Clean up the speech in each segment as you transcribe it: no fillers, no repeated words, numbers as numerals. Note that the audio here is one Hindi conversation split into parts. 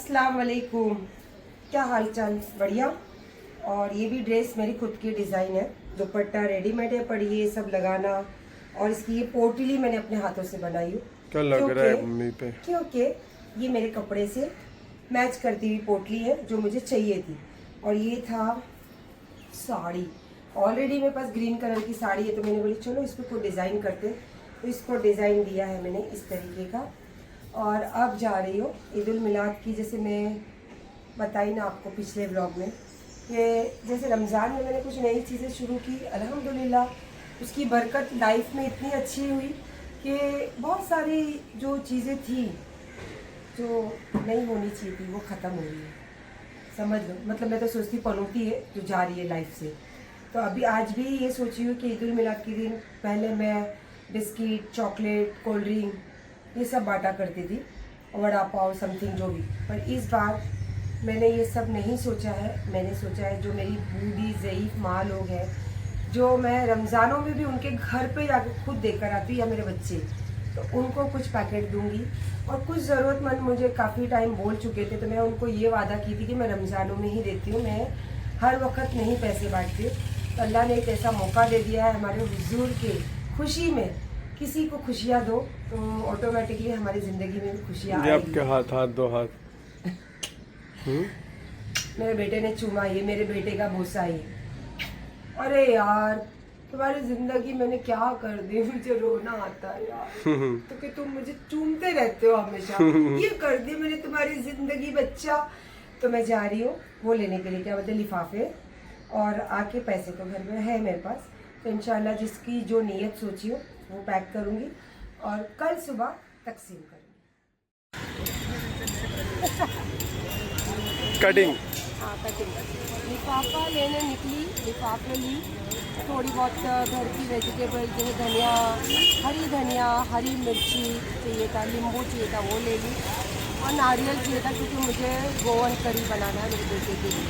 अस्सलाम वालेकुम। क्या हाल चाल? बढ़िया। और ये भी ड्रेस मेरी खुद की डिज़ाइन है, दुपट्टा रेडीमेड है, पर ये सब लगाना और इसकी ये पोटली मैंने अपने हाथों से बनाई हूँ। क्या लग रहा है मम्मी पे? क्योंकि ये मेरे कपड़े से मैच करती हुई पोटली है जो मुझे चाहिए थी। और ये था साड़ी, ऑलरेडी मेरे पास ग्रीन कलर की साड़ी है, तो मैंने बोली चलो इस पर कोई डिज़ाइन करते। तो इसको डिज़ाइन दिया है मैंने इस तरीके का। और अब जा रही हूँ ईद उल मिलाद की, जैसे मैं बताई ना आपको पिछले ब्लॉग में कि जैसे रमज़ान में मैंने कुछ नई चीज़ें शुरू की, अल्हम्दुलिल्लाह उसकी बरकत लाइफ में इतनी अच्छी हुई कि बहुत सारी जो चीज़ें थी जो नहीं होनी चाहिए थी वो ख़त्म हो गई है, समझ लो। मतलब मैं तो सोचती पनौती है जो जा रही है लाइफ से। तो अभी आज भी ये सोची हूँ कि ईद उल मिलाद के दिन पहले मैं बिस्किट, चॉकलेट, कोल्ड ड्रिंक ये सब बांटा करती थी, वड़ा पाव समथिंग जो भी। पर इस बार मैंने ये सब नहीं सोचा है। मैंने सोचा है जो मेरी बूढ़ी ज़ईफ़ माँ लोग हैं, जो मैं रमज़ानों में भी उनके घर पे जाकर खुद देकर आती या मेरे बच्चे, तो उनको कुछ पैकेट दूंगी। और कुछ ज़रूरतमंद मुझे काफ़ी टाइम बोल चुके थे, तो मैं उनको ये वादा की थी कि मैं रमज़ानों में ही देती हूँ, मैं हर वक्त नहीं पैसे बांटती हूँ। तो अल्लाह ने एक ऐसा मौका दे दिया है हमारे हुजूर के खुशी में। किसी को खुशियाँ दो तो ऑटोमेटिकली हमारी ज़िंदगी में भी खुशियाँ आएगी। आपके हाथ दो हाथ। मेरे बेटे ने चूमा, ये मेरे बेटे का बोसा है। अरे यार तुम्हारी जिंदगी मैंने क्या कर दी, मुझे रोना आता है यार। तो कि तुम मुझे चूमते रहते हो हमेशा, ये कर दी मैंने तुम्हारी जिंदगी बच्चा। तो मैं जा रही हूँ वो लेने के लिए, क्या बोलते हैं, लिफाफे। और आके पैसे तो घर में है मेरे पास, तो इंशाल्लाह जिसकी जो नीयत सोची हो वो पैक करूँगी और कल सुबह तकसीम करूँगी। कटिंग। हाँ कटिंग। लिफाफा लेने निकली, लिफाफे ली, थोड़ी बहुत घर की वेजिटेबल जैसे धनिया, हरी मिर्ची चाहिए था, नींबू चाहिए था वो ले ली, और नारियल चाहिए था क्योंकि मुझे गोवन करी बनाना है मेरे बेटे के लिए।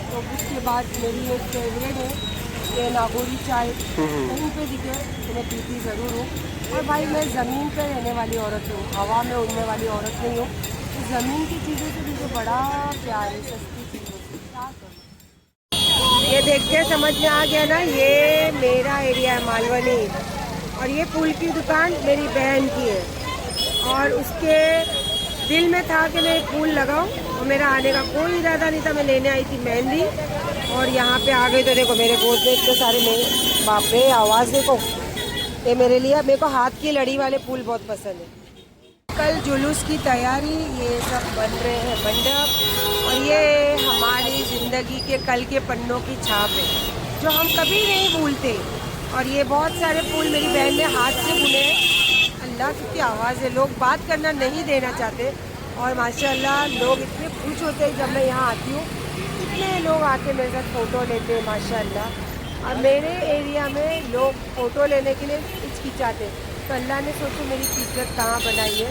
तो उसके बाद मेरी एक फेवरेट है ये नागौरी चाय, कहीं पे दिखे तो मैं पीती ज़रूर हूँ। और भाई मैं ज़मीन पे रहने वाली औरत हूँ, हवा में उड़ने वाली औरत नहीं हूँ। तो ज़मीन की चीज़ों से मुझे बड़ा प्यार है, सस्ती चीज़ों से क्या करूँ। ये देखते समझ में आ गया ना, ये मेरा एरिया है मालवनी, और ये फूल की दुकान मेरी बहन की है। और उसके दिल में था कि मैं एक फूल लगाऊं, और मेरा आने का कोई इरादा नहीं था। मैं लेने आई थी मेहंदी, और यहाँ पे आ गई तो देखो मेरे गोद में इतने सारे मेरे, बाप रे आवाज़ देखो। ये मेरे लिए, मेरे को हाथ की लड़ी वाले फूल बहुत पसंद है। कल जुलूस की तैयारी, ये सब बन रहे हैं मंडप, और ये हमारी ज़िंदगी के कल के पन्नों की छाप है जो हम कभी नहीं भूलते। और ये बहुत सारे फूल मेरी बहन ने हाथ से बुने हैं। अल्लाह की आवाज़ है, लोग बात करना नहीं देना चाहते, और माशाल्लाह लोग इतने खुश होते हैं जब मैं यहाँ आती हूँ। इतने लोग आके मेरे साथ फ़ोटो लेते हैं माशाल्लाह। और मेरे एरिया में लोग फ़ोटो लेने के लिए हिचकिचाते हैं, तो अल्लाह ने सोचो मेरी फितरत कहाँ बनाई है।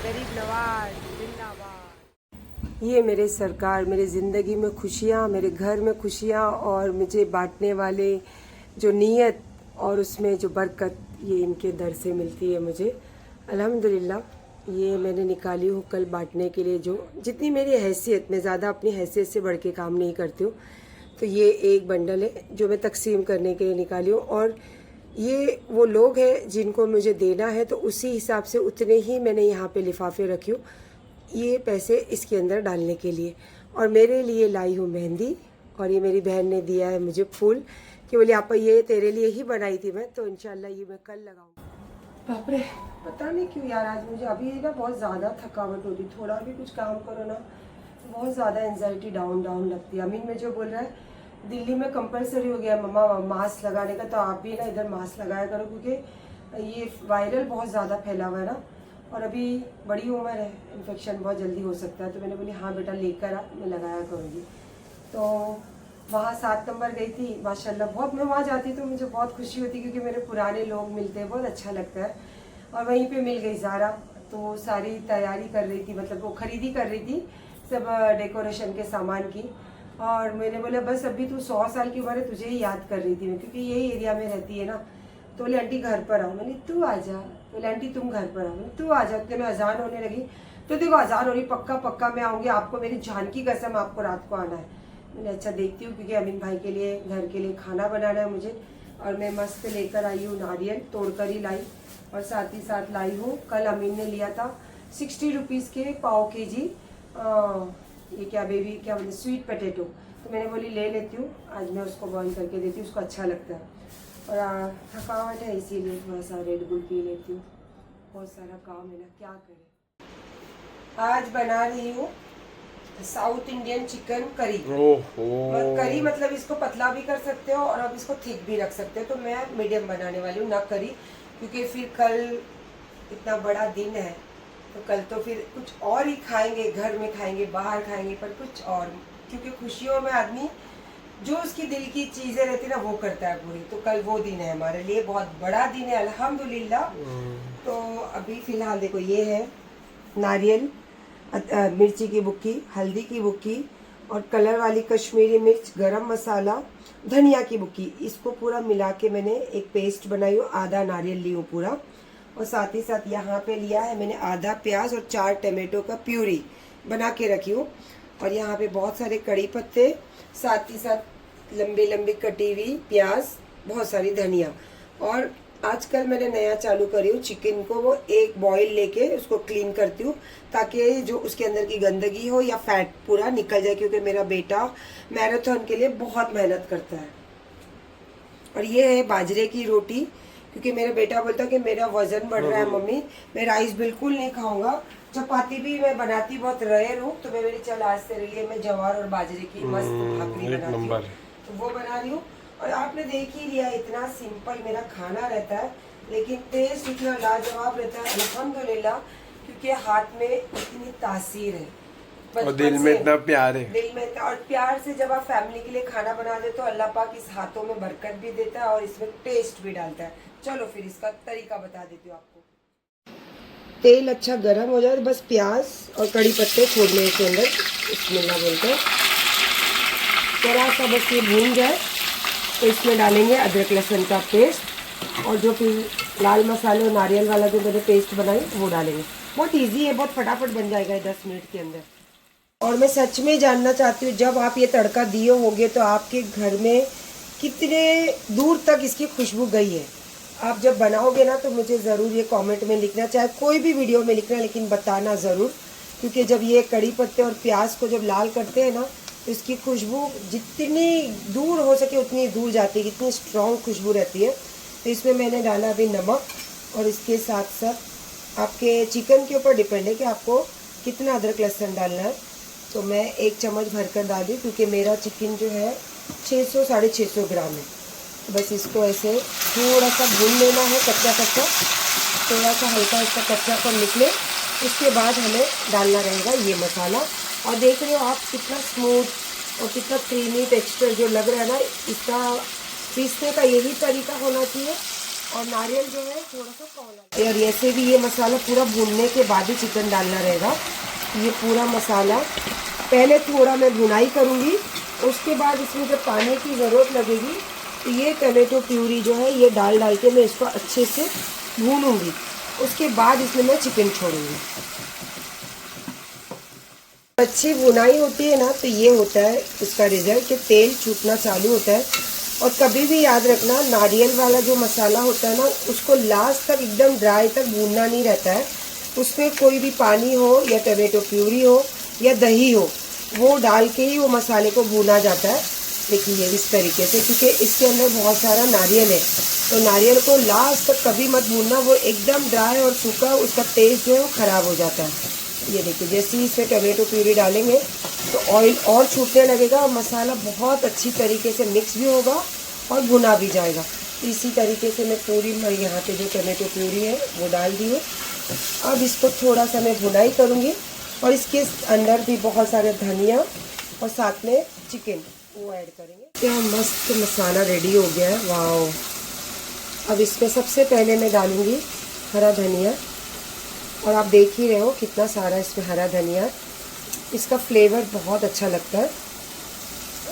गरीब नवाज जिंदाबाद। ये मेरे सरकार, मेरी ज़िंदगी में खुशियाँ, मेरे घर में खुशियाँ, और मुझे बांटने वाले जो नीयत और उसमें जो बरकत, ये इनके दर से मिलती है मुझे अल्हम्दुलिल्लाह। ये मैंने निकाली हूँ कल बांटने के लिए, जो जितनी मेरी हैसियत, मैं ज़्यादा अपनी हैसियत से बढ़ के काम नहीं करती हूँ। तो ये एक बंडल है जो मैं तकसीम करने के लिए निकाली हूँ, और ये वो लोग हैं जिनको मुझे देना है, तो उसी हिसाब से उतने ही मैंने यहाँ पे लिफाफे रखी हूँ, ये पैसे इसके अंदर डालने के लिए। और मेरे लिए लाई हूँ मेहंदी, और ये मेरी बहन ने दिया है मुझे फूल कि बोले आपा ये तेरे लिए ही बनाई थी मैं, तो इंशाल्लाह ये मैं कल लगाऊँ। बाप रे, पता नहीं क्यों यार आज मुझे अभी ना बहुत ज़्यादा थकावट होती, थोड़ा भी कुछ काम करो ना तो बहुत ज़्यादा एंजाइटी डाउन लगती है। अमीन मुझे बोल रहा है दिल्ली में कंपलसरी हो गया मम्मा मास्क लगाने का, तो आप भी ना इधर मास्क लगाया करो, क्योंकि ये वायरल बहुत ज़्यादा फैला हुआ है ना, और अभी बड़ी उम्र है, इन्फेक्शन बहुत जल्दी हो सकता है। तो मैंने बोली हाँ बेटा लेकर आ, मैं लगाया करूँगी। तो वहाँ 7 नंबर गई थी, माशाल्लाह बहुत, मैं वहाँ जाती तो मुझे बहुत खुशी होती क्योंकि मेरे पुराने लोग मिलते हैं, बहुत अच्छा लगता है। और वहीं पे मिल गई ज़ारा, तो सारी तैयारी कर रही थी, मतलब वो खरीदी कर रही थी सब डेकोरेशन के सामान की। और मैंने बोला बस अभी तू 100 साल की उम्र है, तुझे ही याद कर रही थी मैं, क्योंकि यही एरिया में रहती है ना। तो बोले आंटी घर पर आओ, मैंने तू आ जा। बोले आंटी तुम घर पर आओ, मैंने तू आ जा। इतने में अजान होने लगी, तो देखो 1000 हो रही, पक्का पक्का मैं आऊँगी, आपको मेरी जान की कसम, आपको रात को आना है। मैंने अच्छा देखती हूँ, क्योंकि अमीन भाई के लिए, घर के लिए खाना बनाना है मुझे। और मैं मस्त लेकर आई हूँ नारियल, तोड़कर ही लाई, और साथ ही साथ लाई हूँ, कल अमीन ने लिया था 60 रुपीज़ के पाव केजी ये क्या बेबी क्या बोलते स्वीट पोटैटो, तो मैंने बोली ले लेती हूँ, आज मैं उसको बॉईल करके देती हूँ, उसको अच्छा लगता है। और थकावट है इसीलिए थोड़ा सा रेड बुल पी लेती हूँ, बहुत सारा काम है ना, क्या करें। आज बना रही हूँ साउथ इंडियन चिकन करी। ओहो। करी मतलब इसको पतला भी कर सकते हो और अब इसको थिक भी रख सकते हो, तो मैं मीडियम बनाने वाली हूँ, ना करी, क्योंकि फिर कल इतना बड़ा दिन है, तो कल तो फिर कुछ और ही खाएंगे, घर में खाएंगे, बाहर खाएंगे, पर कुछ और, क्योंकि खुशियों में आदमी जो उसकी दिल की चीज़ें रहती है ना वो करता है पूरी, तो कल वो दिन है हमारे लिए, बहुत बड़ा दिन है अल्हम्दुलिल्लाह। तो अभी फ़िलहाल देखो ये है नारियल, मिर्ची की बुक्की, हल्दी की बुक्की, और कलर वाली कश्मीरी मिर्च, गरम मसाला, धनिया की बुक्की, इसको पूरा मिला के मैंने एक पेस्ट बनाई हूँ, आधा नारियल ली हूँ पूरा, और साथ ही साथ यहाँ पे लिया है मैंने आधा प्याज और 4 टमाटो का प्यूरी बना के रखी हूँ, और यहाँ पे बहुत सारे कड़ी पत्ते, साथ ही साथ लंबी लंबी कटी हुई प्याज, बहुत सारी धनिया। और आजकल मैंने नया चालू करी हूँ, चिकन को वो एक बॉईल लेके उसको क्लीन करती हूँ, ताकि जो उसके अंदर की गंदगी हो या फैट पूरा निकल जाए, क्योंकि मेरा बेटा मैराथन के लिए बहुत मेहनत करता है। और ये है बाजरे की रोटी, क्योंकि मेरा बेटा बोलता है कि मेरा वजन बढ़ रहा है मम्मी, मैं राइस बिल्कुल नहीं खाऊंगा। चपाती भी मैं बनाती बहुत रेयर हूँ, तो मैं मेरी चल आज से लिए मैं जवार और बाजरे की मस्त भाकरी बनाती हूँ, तो वो बना रही हूँ। और आपने देख ही लिया, इतना सिंपल मेरा खाना रहता है, लेकिन टेस्ट इतना लाजवाब रहता है अल्हम्दुलिल्लाह, क्योंकि हाथ में इतनी तासीर है और दिल में इतना प्यार है, दिल में इतना, और प्यार से जब आप फैमिली के लिए खाना बना दे तो अल्लाह पाक इस हाथों में बरकत भी देता है और इसमें टेस्ट भी डालता है। चलो फिर इसका तरीका बता देती हूँ आपको। तेल अच्छा गर्म हो जाए तो बस प्याज और कड़ी पत्ते छोड़ने के अंदर बिस्मिल्लाह बोलते हैं, थोड़ा सा बस ये भून जाए तो इसमें डालेंगे अदरक लहसुन का पेस्ट, और जो फिर लाल मसाले और नारियल वाला जो मैंने पेस्ट बनाई वो डालेंगे। बहुत इजी है, बहुत फटाफट बन जाएगा 10 मिनट के अंदर। और मैं सच में जानना चाहती हूँ, जब आप ये तड़का दिए होंगे तो आपके घर में कितने दूर तक इसकी खुशबू गई है। आप जब बनाओगे ना तो मुझे ज़रूर ये कमेंट में लिखना, चाहे कोई भी वीडियो में लिखना, लेकिन बताना ज़रूर, क्योंकि जब ये कड़ी पत्ते और प्याज को जब लाल करते हैं ना तो इसकी खुशबू जितनी दूर हो सके उतनी दूर जाती है, इतनी स्ट्रॉन्ग खुशबू रहती है। तो इसमें मैंने डाला अभी नमक, और इसके साथ साथ आपके चिकन के ऊपर डिपेंड है कि आपको कितना अदरक लहसुन डालना है। तो मैं 1 चम्मच भरकर डाल दी, क्योंकि मेरा चिकन जो है 600 650 ग्राम है। तो बस इसको ऐसे थोड़ा सा भून लेना है, कच्चा कच्चा, थोड़ा सा हल्का इसका कच्चापन निकले, उसके बाद हमें डालना रहेगा ये मसाला। और देख रहे हो आप कितना स्मूथ और कितना क्रीमी टेक्सचर जो लग रहा है ना, इसका पीसने का यही तरीका होना चाहिए। और नारियल जो है थोड़ा सा कौला, और ऐसे भी ये मसाला पूरा भूनने के बाद ही चिकन डालना रहेगा। ये पूरा मसाला पहले थोड़ा मैं भुनाई करूँगी, उसके बाद इसमें जब पानी की ज़रूरत लगेगी तो ये टमाटो प्यूरी जो है ये डाल के मैं इसको अच्छे से भूनूंगी, उसके बाद इसमें मैं चिकन छोड़ूंगी। अच्छी भुनाई होती है ना तो ये होता है इसका रिजल्ट कि तेल छूटना चालू होता है। और कभी भी याद रखना, नारियल वाला जो मसाला होता है ना उसको लास्ट तक एकदम ड्राई तक भूनना नहीं रहता है, उसमें कोई भी पानी हो या टमाटो प्यूरी हो या दही हो वो डाल के ही वो मसाले को भूना जाता है। देखिए इस तरीके से, क्योंकि इसके अंदर बहुत सारा नारियल है, तो नारियल को लास्ट तक कभी मत भूनना, वो एकदम ड्राई और सूखा उसका टेस्ट जो है वो ख़राब हो जाता है। ये देखिए जैसे ही इसमें टमाटो प्यूरी डालेंगे तो ऑयल और छूटने लगेगा और मसाला बहुत अच्छी तरीके से मिक्स भी होगा और भुना भी जाएगा। तो इसी तरीके से मैं पूरी यहाँ पे जो टमाटो प्यूरी है वो डाल दी है। अब इसको थोड़ा सा मैं भुनाई करूँगी और इसके अंदर भी बहुत सारे धनिया और साथ में चिकन वो ऐड करेंगे। क्या मस्त मसाला रेडी हो गया है, वाह। अब इसमें सबसे पहले मैं डालूँगी हरा धनिया, और आप देख ही रहे हो कितना सारा इसमें हरा धनिया, इसका फ्लेवर बहुत अच्छा लगता है।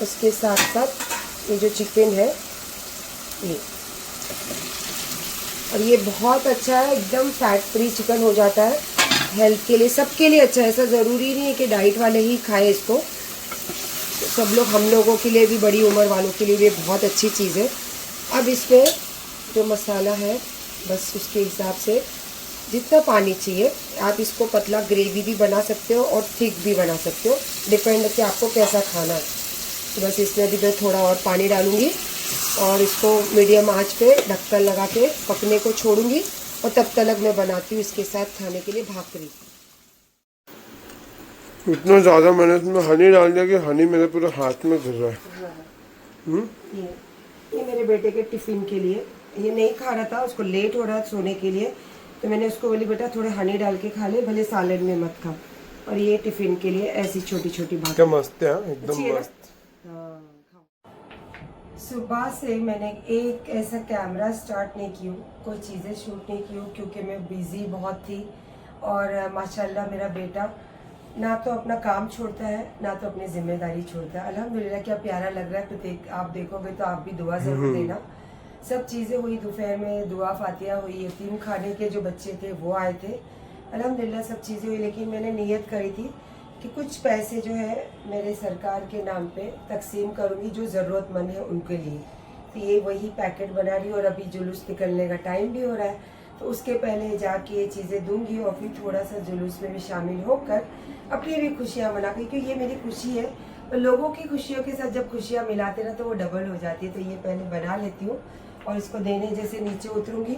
उसके साथ साथ ये जो चिकन है ये, और ये बहुत अच्छा है, एकदम फैट फ्री चिकन हो जाता है। हेल्थ के लिए, सबके लिए अच्छा है। ऐसा ज़रूरी नहीं है कि डाइट वाले ही खाएं इसको, सब लोग, हम लोगों के लिए भी, बड़ी उम्र वालों के लिए भी बहुत अच्छी चीज़ है। अब इसमें जो मसाला है बस उसके हिसाब से जितना पानी चाहिए, आप इसको पतला ग्रेवी भी बना सकते हो और थिक भी बना सकते हो, डिपेंड है कि आपको कैसा खाना है। तो बस इसमें अभी मैं थोड़ा और पानी डालूँगी और इसको मीडियम आंच पे ढक्कन लगा के पकने को छोड़ूंगी। और तब तक मैं बनाती हूँ इसके साथ खाने के लिए भाकरी। इतना ज़्यादा मैंने इसमें हनी डाल दिया कि हनी मेरे पूरे हाथ में गिर रहा है। ये मेरे बेटे के टिफ़िन के लिए, ये नहीं खा रहा था, उसको लेट हो रहा था सोने के लिए, तो मैंने उसको बोली बेटा थोड़े हनी डाल के खा ले, भले सालन में मत खा। और ये टिफ़िन के लिए ऐसी छोटी छोटी भाकरी। क्या मस्त है, एकदम मस्त। सुबह से मैंने एक ऐसा कैमरा स्टार्ट नहीं की हूँ, कोई चीज़ें शूट नहीं की हूँ, क्योंकि मैं बिज़ी बहुत थी। और माशाल्लाह मेरा बेटा ना तो अपना काम छोड़ता है, ना तो अपनी जिम्मेदारी छोड़ता है। अल्हम्दुलिल्लाह क्या प्यारा लग रहा है। तो आप देखोगे तो आप भी दुआ ज़रूर देना। सब चीज़ें हुई, दोपहर में दुआ फातिहा हुई, यतीम खाने के जो बच्चे थे वो आए थे, अल्हम्दुलिल्लाह सब चीज़ें हुई। लेकिन मैंने नियत करी थी कि कुछ पैसे जो है मेरे सरकार के नाम पे तकसीम करूँगी जो ज़रूरतमंद है उनके लिए। तो ये वही पैकेट बना रही हूँ और अभी जुलूस निकलने का टाइम भी हो रहा है, तो उसके पहले जाके ये चीज़ें दूंगी और फिर थोड़ा सा जुलूस में भी शामिल होकर अपनी भी खुशियाँ मना, क्योंकि ये मेरी खुशी है। और लोगों की खुशियों के साथ जब खुशियाँ मिलाते ना तो वो डबल हो जाती है। तो ये पहले बना लेती हूँ और इसको देने जैसे नीचे उतरूँगी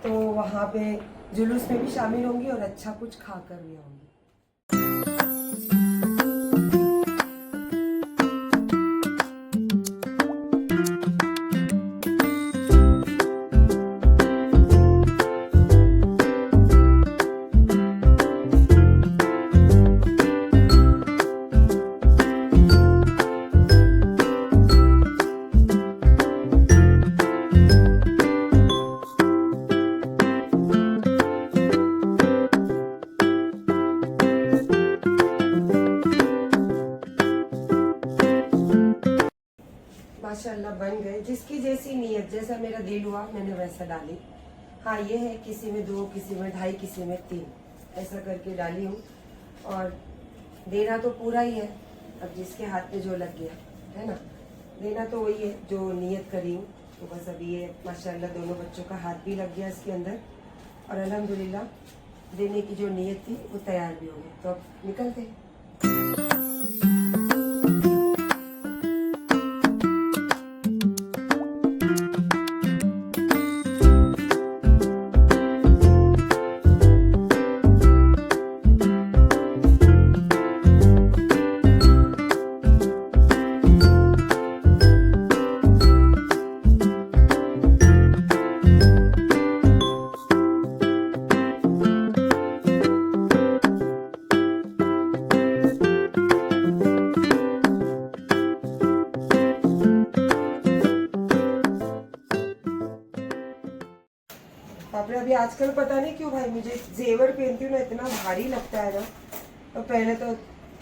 तो वहाँ पे जुलूस में भी शामिल होंगी और अच्छा कुछ खा कर भी आऊँगी। माशाल्लाह बन गए, जिसकी जैसी नीयत, जैसा मेरा दिल हुआ मैंने वैसा डाली। हाँ ये है किसी में 2, किसी में 2.5, किसी में 3, ऐसा करके डाली हूँ। और देना तो पूरा ही है, अब जिसके हाथ में जो लग गया है ना, देना तो वही है जो नियत करी हूँ। तो बस अभी ये माशाल्लाह दोनों बच्चों का हाथ भी लग गया इसके अंदर और अल्हम्दुलिल्लाह देने की जो नियत थी वो तैयार भी हो गई। तो अब निकलते हैं। बापरे, अभी आजकल पता नहीं क्यों भाई मुझे जेवर पहनती हूँ ना इतना भारी लगता है ना। तो पहले तो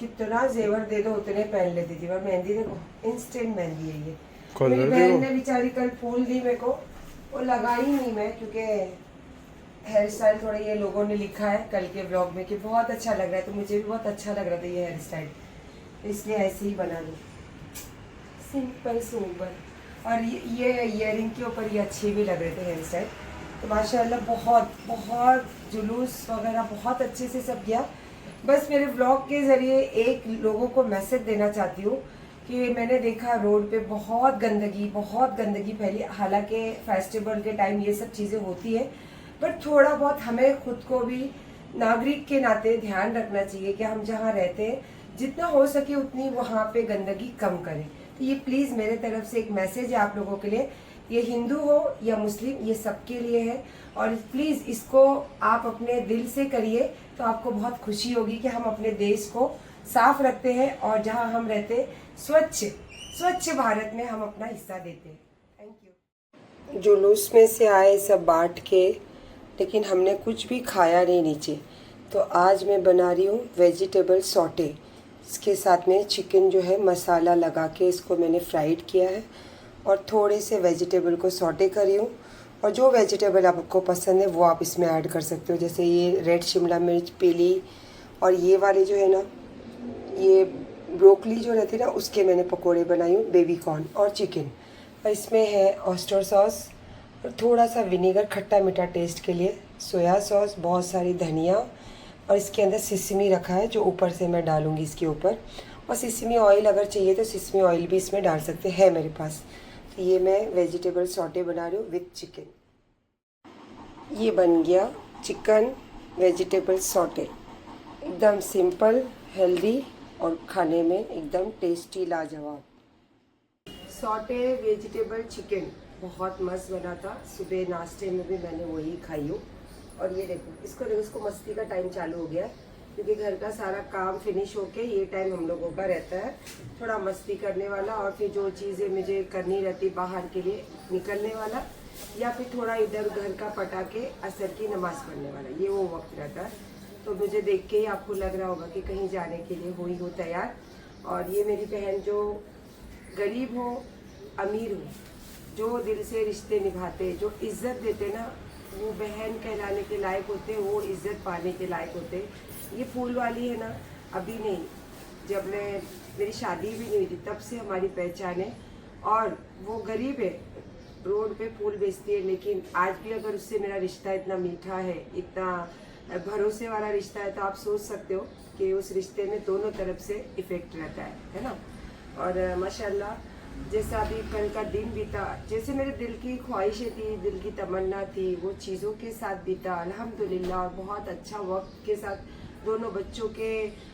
कितना जेवर दे दो उतने पहन लेती थी। और मेहंदी देखो, इंस्टेंट मेहंदी है ये। मेरी बहन ने बेचारी कल फूल दी मेरे को, वो लगाई नहीं मैं, क्योंकि हेयर स्टाइल थोड़ा ये लोगों ने लिखा है कल के ब्लॉग में कि बहुत अच्छा लग रहा है, तो मुझे भी बहुत अच्छा लग रहा था ये हेयर स्टाइल, इसलिए ऐसे ही बना ली, सिंपल सोबर। और ये ईयरिंग के ऊपर ये अच्छे भी लग रहे थे हेयर स्टाइल। तो माशाल्लाह बहुत बहुत जुलूस वगैरह बहुत अच्छे से सब किया। बस मेरे ब्लॉग के ज़रिए एक लोगों को मैसेज देना चाहती हूँ कि मैंने देखा रोड पे बहुत गंदगी फैली। हालांकि फेस्टिवल के टाइम ये सब चीज़ें होती है, पर थोड़ा बहुत हमें खुद को भी नागरिक के नाते ध्यान रखना चाहिए कि हम जहाँ रहते हैं जितना हो सके उतनी वहाँ पे गंदगी कम करें। तो ये प्लीज़ मेरे तरफ से एक मैसेज है आप लोगों के लिए, ये हिंदू हो या मुस्लिम, ये सबके लिए है। और प्लीज़ इसको आप अपने दिल से करिए तो आपको बहुत खुशी होगी कि हम अपने देश को साफ रखते हैं और जहाँ हम रहते हैं स्वच्छ भारत में हम अपना हिस्सा देते हैं। Thank you. जुलूस में से आए सब बांट के, लेकिन हमने कुछ भी खाया नहीं नीचे। तो आज मैं बना रही हूँ वेजिटेबल सॉटे। इसके साथ में चिकन जो है मसाला लगा के इसको मैंने फ्राइड किया है और थोड़े से वेजिटेबल को सॉटे करी हूँ और जो वेजिटेबल आपको पसंद है वो आप इसमें ऐड कर सकते हो। जैसे ये रेड शिमला मिर्च, पीली, और ये वाले जो है ना, ये ब्रोकली जो रहती है ना, उसके मैंने पकोड़े बनाई हूँ, बेबी कॉर्न और चिकन। और इसमें है ऑयस्टर सॉस और थोड़ा सा विनेगर खट्टा मीठा टेस्ट के लिए, सोया सॉस, बहुत सारी धनिया, और इसके अंदर सिसमी रखा है जो ऊपर से मैं डालूँगी इसके ऊपर। और सिसमी ऑयल अगर चाहिए तो सिसमी ऑयल भी इसमें डाल सकते हैं मेरे पास। तो ये मैं वेजिटेबल सॉटे बना रही हूँ विथ चिकन। ये बन गया चिकन वेजिटेबल सॉटे, एकदम सिंपल, हेल्दी और खाने में एकदम टेस्टी, लाजवाब। सॉटे वेजिटेबल चिकन बहुत मस्त बना था। सुबह नाश्ते में भी मैंने वही खाई हूँ। और ये देखो, इसको मस्ती का टाइम चालू हो गया है, क्योंकि घर का सारा काम फिनिश होके ये टाइम हम लोगों का रहता है थोड़ा मस्ती करने वाला, और फिर जो चीज़ें मुझे करनी रहती बाहर के लिए निकलने वाला, या फिर थोड़ा इधर घर का पटा के असर की नमाज़ पढ़ने वाला, ये वो वक्त रहता है। तो मुझे देख के ही आपको लग रहा होगा कि कहीं जाने के लिए हुई हो तैयार। और ये मेरी बहन जो गरीब हो अमीर हो, जो दिल से रिश्ते निभाते, जो इज्जत देते ना, वो बहन कहलाने के लायक होते, वो इज्जत पाने के लायक होते। ये फूल वाली है ना, अभी नहीं, जब मेरी शादी भी नहीं हुई थी तब से हमारी पहचान है। और वो गरीब है, रोड पे फूल बेचती है, लेकिन आज भी अगर उससे मेरा रिश्ता इतना मीठा है, इतना भरोसे वाला रिश्ता है, तो आप सोच सकते हो कि उस रिश्ते में दोनों तरफ से इफेक्ट रहता है ना। और माशाल्लाह, जैसा अभी कल का दिन बीता, जैसे मेरे दिल की ख्वाहिशें थी, दिल की तमन्ना थी, वो चीज़ों के साथ बीता अल्हम्दुलिल्लाह। और बहुत अच्छा वक्त के साथ दोनों बच्चों के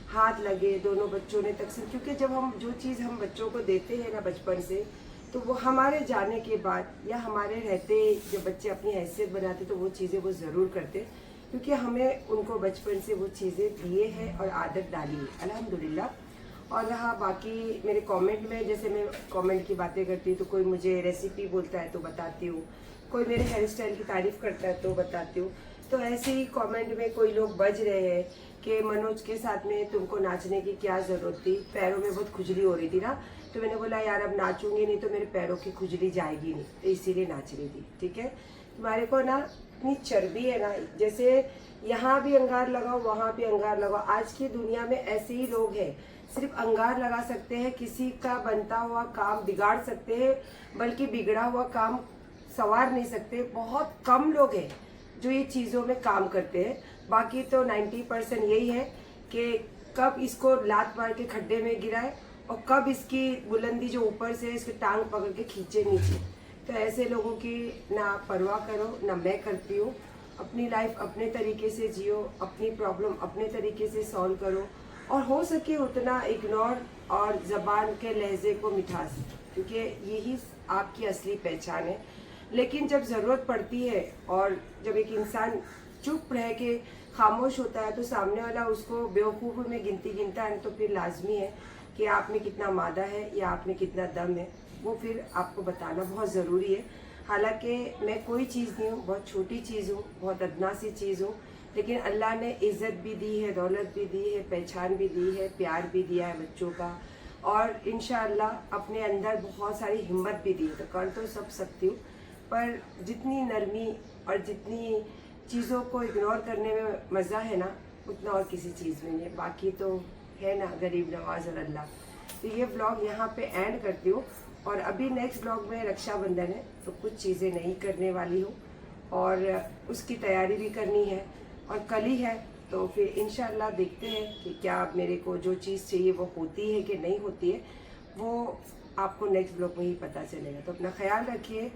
हाथ लगे, दोनों बच्चों ने तकसीम, क्योंकि जब हम जो चीज़ हम बच्चों को देते हैं ना बचपन से, तो वो हमारे जाने के बाद या हमारे रहते जब बच्चे अपनी हैसियत बनाते तो वो चीज़ें वो ज़रूर करते, क्योंकि हमें उनको बचपन से वो चीज़ें दिए हैं और आदत डाली है अल्हम्दुलिल्लाह। और रहा बाकी मेरे कमेंट में, जैसे मैं कमेंट की बातें करती हूँ तो कोई मुझे रेसिपी बोलता है तो बताती हूँ, कोई मेरे हेयर स्टाइल की तारीफ़ करता है तो बताती हूँ। तो ऐसे ही कमेंट में कोई लोग बज रहे हैं कि मनोज के साथ में तुमको नाचने की क्या ज़रूरत थी, पैरों में बहुत खुजली हो रही थी ना। तो मैंने बोला यार अब नाचूंगी नहीं तो मेरे पैरों की खुजली जाएगी नहीं, तो इसीलिए नाच रही थी। ठीक है, तुम्हारे को ना इतनी चर्बी है ना, जैसे यहाँ भी अंगार लगाओ वहाँ भी अंगार लगाओ। आज की दुनिया में ऐसे ही लोग हैं, सिर्फ अंगार लगा सकते हैं, किसी का बनता हुआ काम बिगाड़ सकते हैं, बल्कि बिगड़ा हुआ काम संवार नहीं सकते। बहुत कम लोग हैं जो ये चीज़ों में काम करते हैं। बाकी तो 90% यही है कि कब इसको लात मार के खड्डे में गिराए और कब इसकी बुलंदी जो ऊपर से इसकी टांग पकड़ के खींचे नीचे। तो ऐसे लोगों की ना परवाह करो, ना मैं करती हूँ। अपनी लाइफ अपने तरीके से जियो, अपनी प्रॉब्लम अपने तरीके से सॉल्व करो, और हो सके उतना इग्नोर और ज़बान के लहजे को मिठास, क्योंकि यही आपकी असली पहचान है। लेकिन जब ज़रूरत पड़ती है और जब एक इंसान चुप रह के खामोश होता है तो सामने वाला उसको बेवकूफ़ में गिनता है, तो फिर लाजमी है कि आप में कितना मादा है या आप में कितना दम है, वो फिर आपको बताना बहुत ज़रूरी है। हालांकि मैं कोई चीज़ नहीं हूँ, बहुत छोटी चीज़ हूँ, बहुत अदना सी चीज़ हूँ, लेकिन अल्लाह ने इज़्ज़त भी दी है, दौलत भी दी है, पहचान भी दी है, प्यार भी दिया है बच्चों का, और इंशाअल्लाह अपने अंदर बहुत सारी हिम्मत भी दी है। तो कर तो सब सकती हूँ, पर जितनी नरमी और जितनी चीज़ों को इग्नोर करने में मज़ा है ना, उतना और किसी चीज़ में नहीं है। बाकी तो है ना गरीब नवाज और अल्लाह। तो ये व्लॉग यहाँ पे एंड करती हूँ, और अभी नेक्स्ट व्लॉग में रक्षाबंधन है तो कुछ चीज़ें नहीं करने वाली हूँ, और उसकी तैयारी भी करनी है, और कल ही है। तो फिर इंशाअल्लाह देखते हैं कि क्या मेरे को जो चीज़ चाहिए वो होती है कि नहीं होती है, वो आपको नेक्स्ट ब्लॉग में ही पता चलेगा। तो अपना ख्याल रखिए,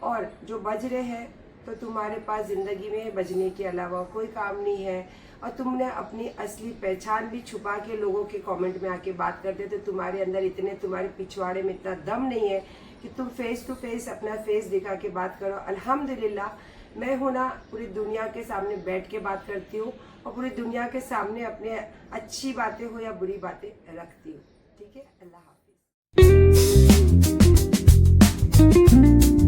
और जो बज रहे हैं तो तुम्हारे पास ज़िंदगी में बजने के अलावा कोई काम नहीं है, और तुमने अपनी असली पहचान भी छुपा के लोगों के कमेंट में आके बात करते, तो तुम्हारे अंदर इतने, तुम्हारे पिछवाड़े में इतना दम नहीं है कि तुम फेस टू फेस अपना फेस दिखा के बात करो। अल्हम्दुलिल्लाह मैं हूँ ना, पूरी दुनिया के सामने बैठ के बात करती हूँ, और पूरी दुनिया के सामने अपने अच्छी बातें हो या बुरी बातें रखती हूँ। ठीक है, अल्लाह हाफिज़।